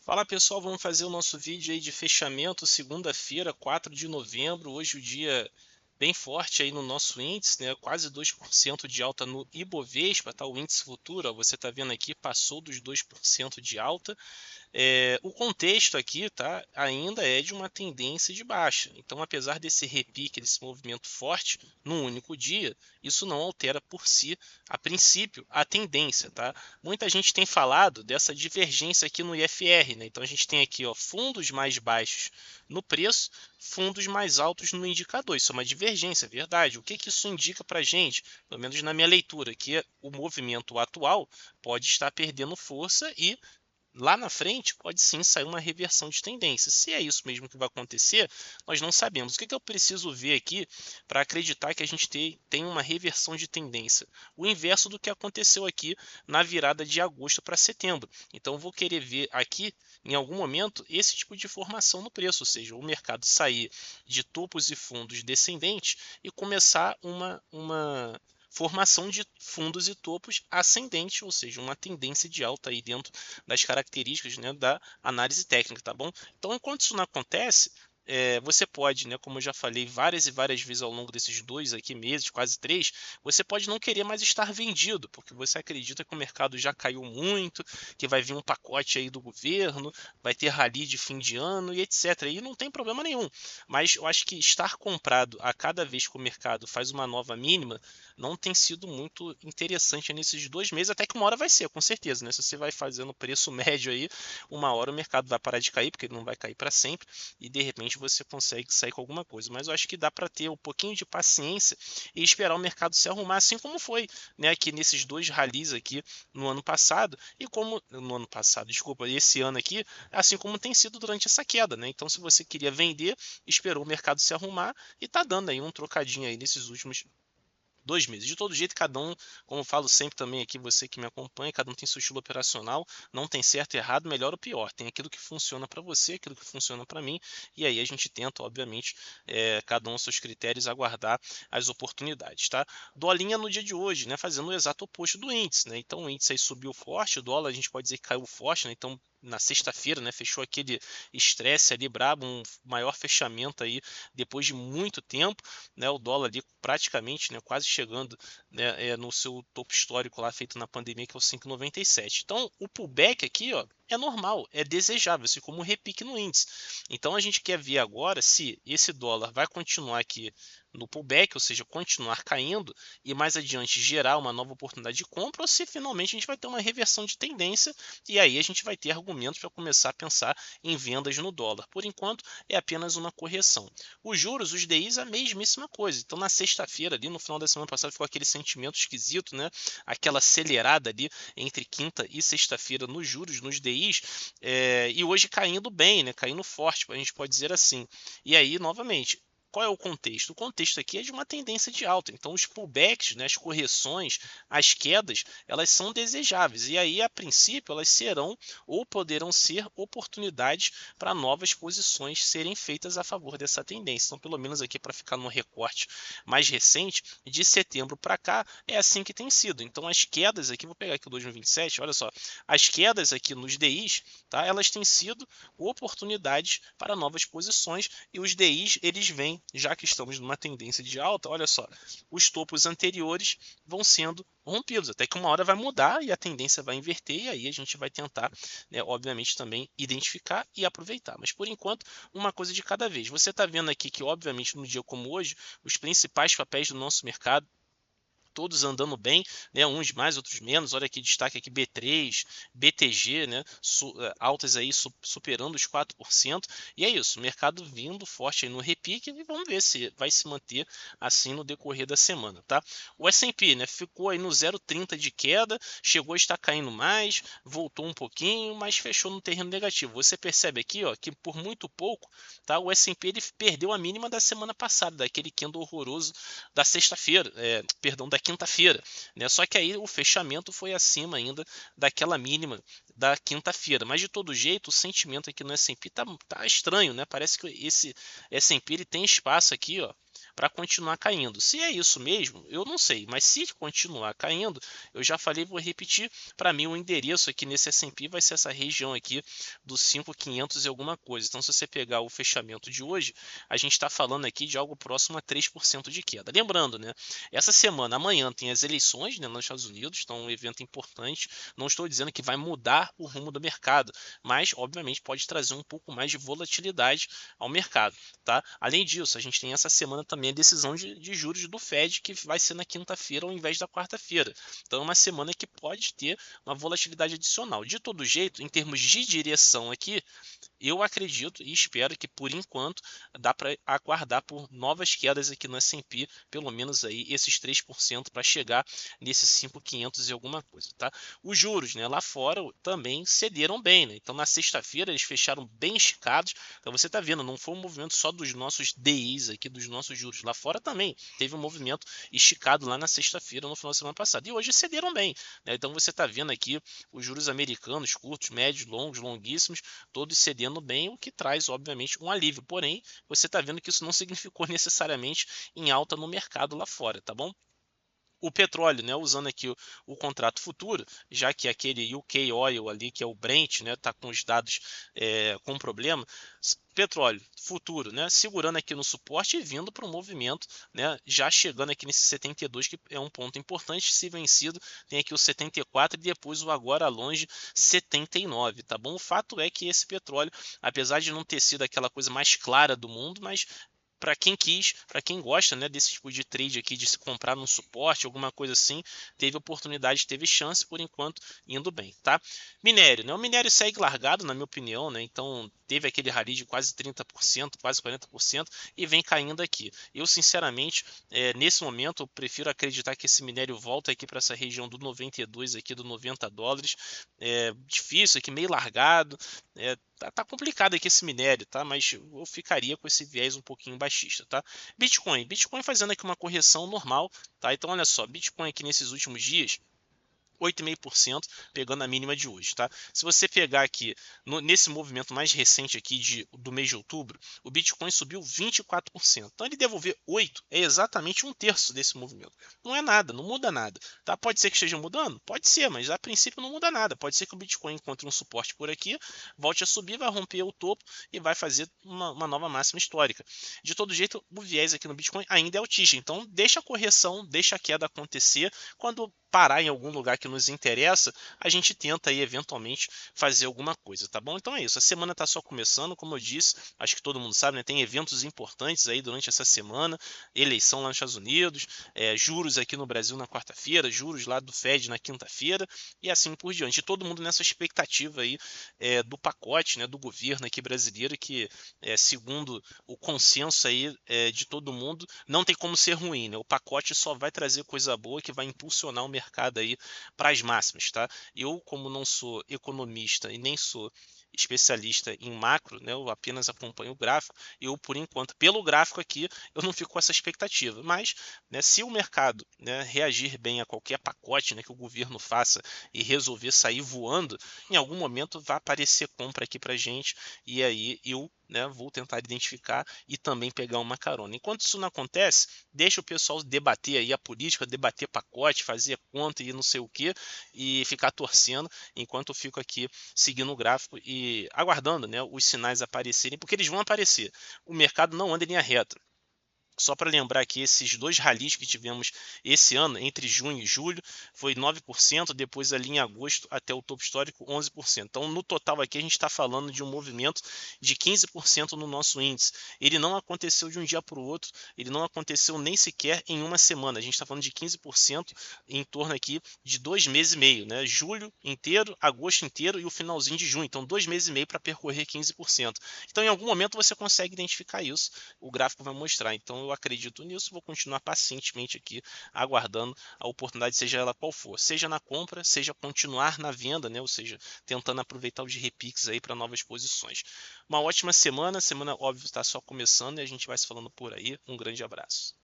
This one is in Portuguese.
Fala pessoal, vamos fazer o nosso vídeo aí de fechamento, segunda-feira, 4 de novembro. Hoje o dia bem forte aí no nosso índice, né? Quase 2% de alta no Ibovespa, tá? O índice futuro, ó, você está vendo aqui, passou dos 2% de alta. O contexto aqui, tá, ainda é de uma tendência de baixa. Então, apesar desse repique, desse movimento forte num único dia, isso não altera por si, a princípio, a tendência, tá? Muita gente tem falado dessa divergência aqui no IFR, né? Então a gente tem aqui, ó, fundos mais baixos no preço, fundos mais altos no indicador. Isso é uma divergência, é verdade. O que que isso indica para a gente? Pelo menos na minha leitura, que o movimento atual pode estar perdendo força e lá na frente pode sim sair uma reversão de tendência. Se é isso mesmo que vai acontecer, nós não sabemos. O que eu preciso ver aqui para acreditar que a gente tem uma reversão de tendência? O inverso do que aconteceu aqui na virada de agosto para setembro. Então eu vou querer ver aqui, em algum momento, esse tipo de formação no preço, ou seja, o mercado sair de topos e fundos descendentes e começar uma formação de fundos e topos ascendente, ou seja, uma tendência de alta aí dentro das características, né, da análise técnica, tá bom? Então, enquanto isso não acontece, você pode, né, como eu já falei várias e várias vezes ao longo desses 2 meses, quase 3, você pode não querer mais estar vendido, porque você acredita que o mercado já caiu muito, que vai vir um pacote aí do governo, vai ter rally de fim de ano e etc. E não tem problema nenhum. Mas eu acho que estar comprado a cada vez que o mercado faz uma nova mínima não tem sido muito interessante nesses 2 meses, até que uma hora vai ser, com certeza, né? Se você vai fazendo preço médio aí, uma hora o mercado vai parar de cair, porque ele não vai cair para sempre, e de repente você consegue sair com alguma coisa. Mas eu acho que dá para ter um pouquinho de paciência e esperar o mercado se arrumar, assim como foi, né, aqui nesses dois rallies aqui no ano passado, e como no ano passado, desculpa, esse ano aqui, assim como tem sido durante essa queda, né? Então, se você queria vender, esperou o mercado se arrumar e tá dando aí um trocadinho aí nesses últimos 2 meses. De todo jeito, cada um, como eu falo sempre também aqui, você que me acompanha, cada um tem seu estilo operacional, não tem certo e errado, melhor ou pior. Tem aquilo que funciona para você, aquilo que funciona para mim, e aí a gente tenta, obviamente, cada um seus critérios, aguardar as oportunidades, tá? Dolinha no dia de hoje, né, fazendo o exato oposto do índice, né? Então o índice aí subiu forte, o dólar a gente pode dizer que caiu forte, né? Então na sexta-feira, né, fechou aquele estresse ali brabo, um maior fechamento aí depois de muito tempo, né, o dólar ali praticamente, né, quase chegando, né, no seu topo histórico lá feito na pandemia, que é o 5,97. Então, o pullback aqui, ó, é normal, é desejável, assim como o repique no índice. Então, a gente quer ver agora se esse dólar vai continuar aqui no pullback, ou seja, continuar caindo e mais adiante gerar uma nova oportunidade de compra, ou se finalmente a gente vai ter uma reversão de tendência e aí a gente vai ter argumentos para começar a pensar em vendas no dólar. Por enquanto, é apenas uma correção. Os juros, os DIs, a mesmíssima coisa. Então, na sexta-feira, ali no final da semana passada, ficou aquele sentimento esquisito, né? Aquela acelerada ali entre quinta e sexta-feira nos juros, nos DIs, e hoje caindo bem, né? Caindo forte, a gente pode dizer assim. E aí, novamente, qual é o contexto? O contexto aqui é de uma tendência de alta. Então, os pullbacks, né, as correções, as quedas, elas são desejáveis. E aí, a princípio, elas serão ou poderão ser oportunidades para novas posições serem feitas a favor dessa tendência. Então, pelo menos aqui para ficar no recorte mais recente, de setembro para cá, é assim que tem sido. Então, as quedas aqui, vou pegar aqui o 2027, olha só, as quedas aqui nos DIs, tá, elas têm sido oportunidades para novas posições e os DIs, eles vêm, já que estamos numa tendência de alta, olha só, os topos anteriores vão sendo rompidos, até que uma hora vai mudar e a tendência vai inverter e aí a gente vai tentar, né, obviamente também identificar e aproveitar. Mas por enquanto, uma coisa de cada vez. Você está vendo aqui que, obviamente, no dia como hoje, os principais papéis do nosso mercado todos andando bem, né? Uns mais, outros menos. Olha aqui, destaque aqui B3, BTG, né? Altas aí superando os 4%. E é isso, o mercado vindo forte aí no repique e vamos ver se vai se manter assim no decorrer da semana, tá? O S&P, né, ficou aí no 0,30 de queda, chegou a estar caindo mais, voltou um pouquinho, mas fechou no terreno negativo. Você percebe aqui, ó, que por muito pouco, tá? O S&P ele perdeu a mínima da semana passada, daquele candle horroroso da sexta-feira, perdão, da quinta-feira, né? Só que aí o fechamento foi acima ainda daquela mínima da quinta-feira. Mas de todo jeito, o sentimento aqui no S&P tá estranho, né? Parece que esse S&P ele tem espaço aqui, ó, para continuar caindo. Se é isso mesmo, eu não sei, mas se continuar caindo, eu já falei, vou repetir, para mim o endereço aqui nesse S&P vai ser essa região aqui dos 5.500 e alguma coisa. Então, se você pegar o fechamento de hoje, a gente está falando aqui de algo próximo a 3% de queda. Lembrando, né, essa semana, amanhã, tem as eleições, né, nos Estados Unidos, então um evento importante. Não estou dizendo que vai mudar o rumo do mercado, mas, obviamente, pode trazer um pouco mais de volatilidade ao mercado. Tá? Além disso, a gente tem essa semana também a decisão de juros do Fed, que vai ser na quinta-feira ao invés da quarta-feira. Então, é uma semana que pode ter uma volatilidade adicional. De todo jeito, em termos de direção aqui, eu acredito e espero que, por enquanto, dá para aguardar por novas quedas aqui no S&P, pelo menos aí esses 3% para chegar nesses 5.500 e alguma coisa, tá? Os juros, né, lá fora também cederam bem, né? Então, na sexta-feira eles fecharam bem esticados. Então, você está vendo, não foi um movimento só dos nossos DIs aqui, dos nossos juros. Lá fora também teve um movimento esticado lá na sexta-feira, no final da semana passada. E hoje cederam bem, né? Então, você está vendo aqui os juros americanos, curtos, médios, longos, longuíssimos, todos cedendo bem, o que traz, obviamente, um alívio. Porém, você está vendo que isso não significou necessariamente em alta no mercado lá fora, tá bom? O petróleo, né, usando aqui o contrato futuro, já que aquele UK Oil ali, que é o Brent, né, está com os dados com problema, petróleo futuro, né, segurando aqui no suporte e vindo para o movimento, né, já chegando aqui nesse 72, que é um ponto importante. Se vencido, tem aqui o 74 e depois o agora longe 79, tá bom? O fato é que esse petróleo, apesar de não ter sido aquela coisa mais clara do mundo, mas para quem quis, para quem gosta, né, desse tipo de trade aqui, de se comprar num suporte, alguma coisa assim, teve oportunidade, teve chance, por enquanto indo bem, tá? Minério, né? O minério segue largado, na minha opinião, né? Então teve aquele rally de quase 30%, quase 40% e vem caindo aqui. Eu, sinceramente, nesse momento, eu prefiro acreditar que esse minério volta aqui para essa região do 92 aqui, do 90 dólares. É difícil aqui, meio largado, tá complicado aqui esse minério, tá? Mas eu ficaria com esse viés um pouquinho baixista, tá? Bitcoin fazendo aqui uma correção normal, tá? Então, olha só, Bitcoin aqui nesses últimos dias, 8,5%, pegando a mínima de hoje, tá? Se você pegar aqui nesse movimento mais recente aqui do mês de outubro, o Bitcoin subiu 24%. Então ele devolver 8 é exatamente um terço desse movimento. Não é nada, não muda nada, tá? Pode ser que esteja mudando? Pode ser, mas a princípio não muda nada. Pode ser que o Bitcoin encontre um suporte por aqui, volte a subir, vai romper o topo e vai fazer uma nova máxima histórica. De todo jeito, o viés aqui no Bitcoin ainda é altista. Então deixa a correção, deixa a queda acontecer. Quando parar em algum lugar que nos interessa, a gente tenta aí eventualmente fazer alguma coisa, tá bom? Então é isso, a semana tá só começando, como eu disse, acho que todo mundo sabe, né? Tem eventos importantes aí durante essa semana, eleição lá nos Estados Unidos, juros aqui no Brasil na quarta-feira, juros lá do Fed na quinta-feira e assim por diante. E todo mundo nessa expectativa aí do pacote, né, do governo aqui brasileiro, que segundo o consenso aí de todo mundo, não tem como ser ruim, né? O pacote só vai trazer coisa boa, que vai impulsionar o mercado aí para as máximas, tá? Eu, como não sou economista e nem sou especialista em macro, né, eu apenas acompanho o gráfico. Eu, por enquanto, pelo gráfico aqui, eu não fico com essa expectativa. Mas, né, se o mercado, né, reagir bem a qualquer pacote, né, que o governo faça e resolver sair voando, em algum momento vai aparecer compra aqui para gente e aí eu, né, vou tentar identificar e também pegar uma carona. Enquanto isso não acontece, deixa o pessoal debater aí a política, debater pacote, fazer conta e não sei o que, e ficar torcendo, enquanto eu fico aqui seguindo o gráfico e aguardando, né, os sinais aparecerem, porque eles vão aparecer. O mercado não anda em linha reta. Só para lembrar que esses dois ralis que tivemos esse ano, entre junho e julho, foi 9%, depois ali em agosto até o topo histórico 11%. Então, no total aqui a gente está falando de um movimento de 15% no nosso índice. Ele não aconteceu de um dia para o outro, ele não aconteceu nem sequer em uma semana. A gente está falando de 15% em torno aqui de 2 meses e meio, né? Julho inteiro, agosto inteiro e o finalzinho de junho. Então, 2 meses e meio para percorrer 15%. Então, em algum momento você consegue identificar isso, o gráfico vai mostrar. Então, eu acredito nisso, vou continuar pacientemente aqui aguardando a oportunidade, seja ela qual for, seja na compra, seja continuar na venda, né? Ou seja, tentando aproveitar os repiques aí para novas posições. Uma ótima semana, óbvio está só começando e a gente vai se falando por aí. Um grande abraço.